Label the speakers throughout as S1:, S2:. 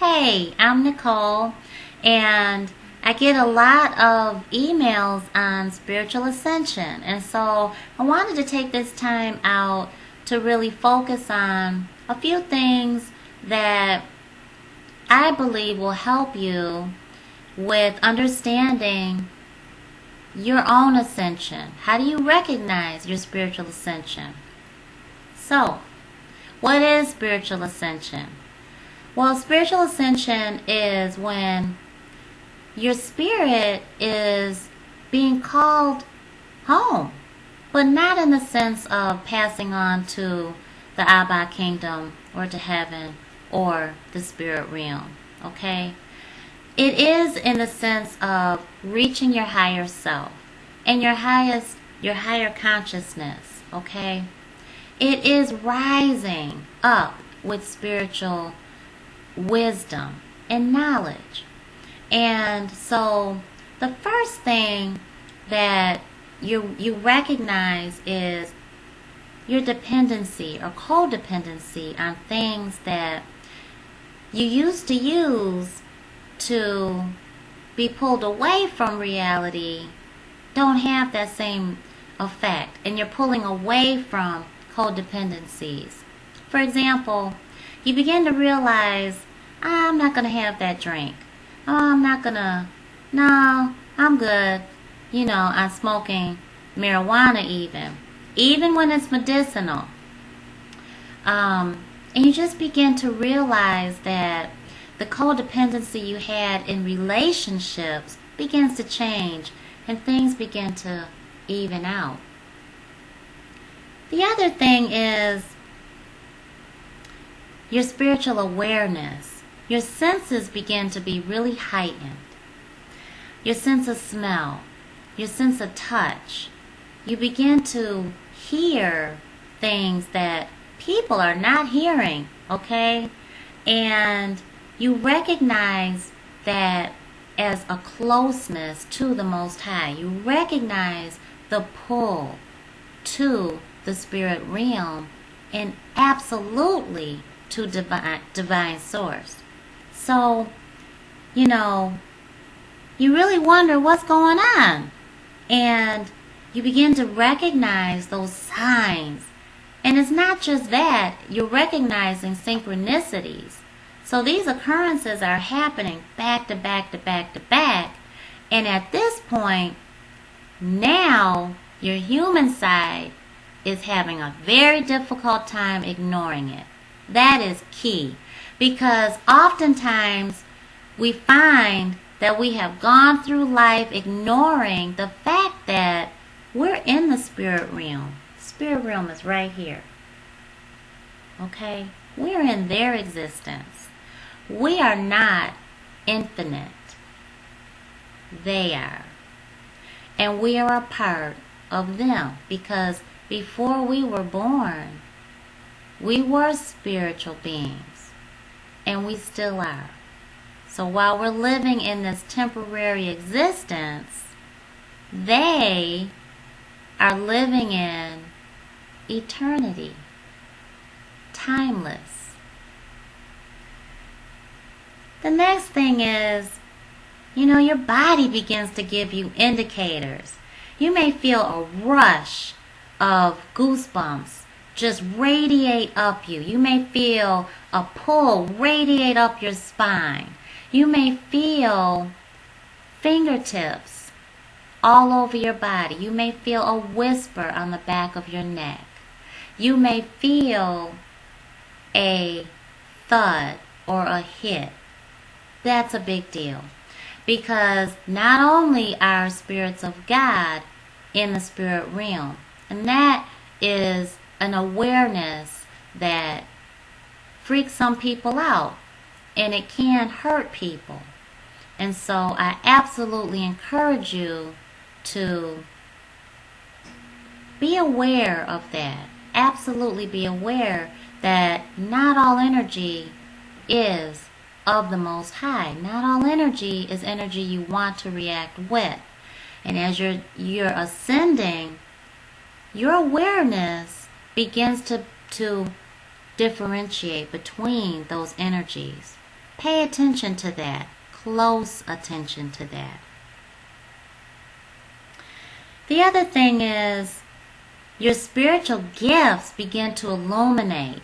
S1: Hey, I'm Nicole, and I get a lot of emails on Spiritual Ascension, and so I wanted to take this time out to really focus on a few things that I believe will help you with understanding your own ascension. How do you recognize your spiritual ascension? So, what is spiritual ascension? Well, spiritual ascension is when your spirit is being called home, but not in the sense of passing on to the Abba kingdom or to heaven or the spirit realm, okay? It is in the sense of reaching your higher self and your higher consciousness, okay? It is rising up with spiritual wisdom and knowledge. And so the first thing that you recognize is your dependency or codependency on things that you used to use to be pulled away from reality don't have that same effect, and you're pulling away from codependencies. For example, you begin to realize, I'm not going to have that drink. No, I'm good. I'm smoking marijuana even when it's medicinal. And you just begin to realize that the codependency you had in relationships begins to change and things begin to even out. The other thing is your spiritual awareness. Your senses begin to be really heightened. Your sense of smell, your sense of touch. You begin to hear things that people are not hearing, okay? And you recognize that as a closeness to the Most High. You recognize the pull to the spirit realm and absolutely to divine source. So, you really wonder what's going on. And you begin to recognize those signs. And it's not just that, you're recognizing synchronicities. So these occurrences are happening back to back to back to back. And at this point, now your human side is having a very difficult time ignoring it. That is key, because oftentimes we find that we have gone through life ignoring the fact that we're in the spirit realm. Spirit realm is right here. Okay? We're in their existence. We are not infinite. They are. And we are a part of them, because before we were born, we were spiritual beings, and we still are. So while we're living in this temporary existence, they are living in eternity, timeless. The next thing is, your body begins to give you indicators. You may feel a rush of goosebumps just radiate up you. You may feel a pull radiate up your spine. You may feel fingertips all over your body. You may feel a whisper on the back of your neck. You may feel a thud or a hit. That's a big deal, because not only are spirits of God in the spirit realm, and that is an awareness that freaks some people out, and it can hurt people. And so I absolutely encourage you to be aware of that. Absolutely be aware that not all energy is of the Most High. Not all energy is energy you want to react with. And as you're ascending, your awareness begins to differentiate between those energies. Pay attention to that. Close attention to that. The other thing is your spiritual gifts begin to illuminate.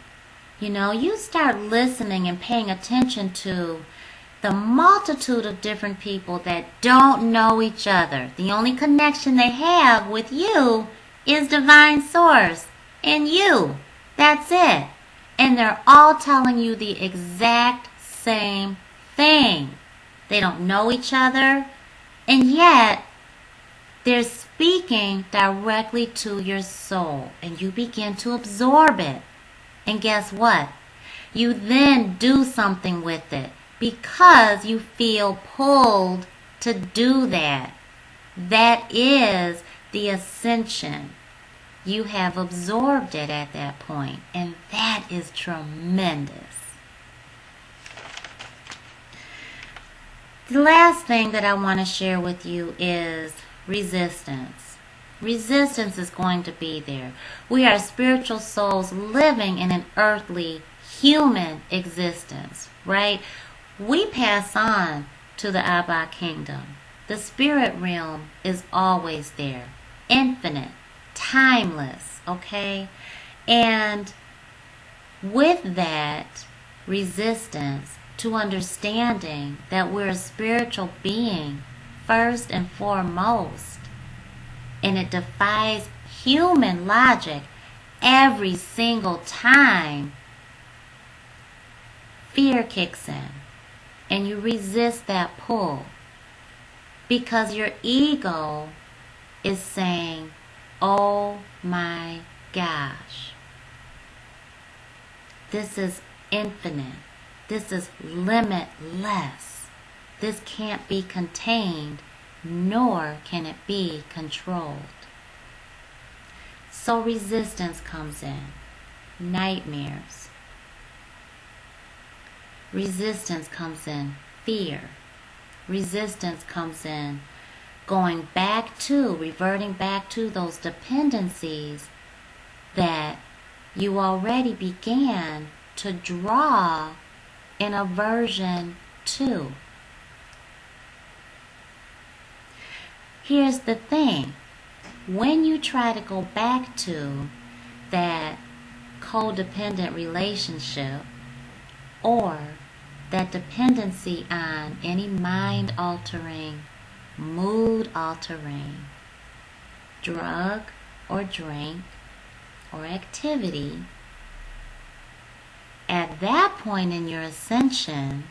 S1: You start listening and paying attention to the multitude of different people that don't know each other. The only connection they have with you is Divine Source and you. That's it. And they're all telling you the exact same thing. They don't know each other, and yet they're speaking directly to your soul, and you begin to absorb it. And guess what? You then do something with it because you feel pulled to do that. That is the ascension. You have absorbed it at that point, and that is tremendous. The last thing that I want to share with you is resistance. Resistance is going to be there. We are spiritual souls living in an earthly, human existence, right? We pass on to the Abba kingdom. The spirit realm is always there, infinite, timeless, okay? And with that resistance to understanding that we're a spiritual being first and foremost, and it defies human logic every single time, fear kicks in and you resist that pull because your ego is saying, oh my gosh, this is infinite, this is limitless, this can't be contained, nor can it be controlled. So resistance comes in. Nightmares. Resistance comes in. Fear. Resistance comes in. Reverting back to those dependencies that you already began to draw an aversion to. Here's the thing. When you try to go back to that codependent relationship or that dependency on any mind-altering, mood-altering drug or drink or activity, at that point in your ascension,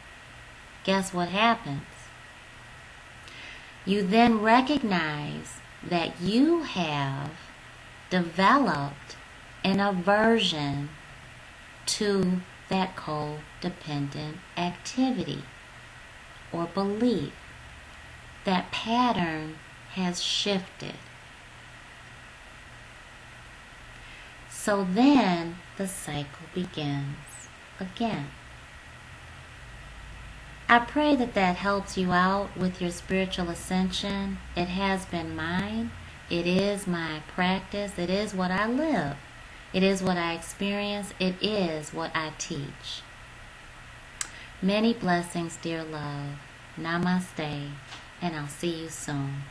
S1: guess what happens? You then recognize that you have developed an aversion to that codependent activity or belief. That pattern has shifted. So then the cycle begins again. I pray that helps you out with your spiritual ascension. It has been mine. It is my practice. It is what I live. It is what I experience. It is what I teach. Many blessings, dear love. Namaste, and I'll see you soon.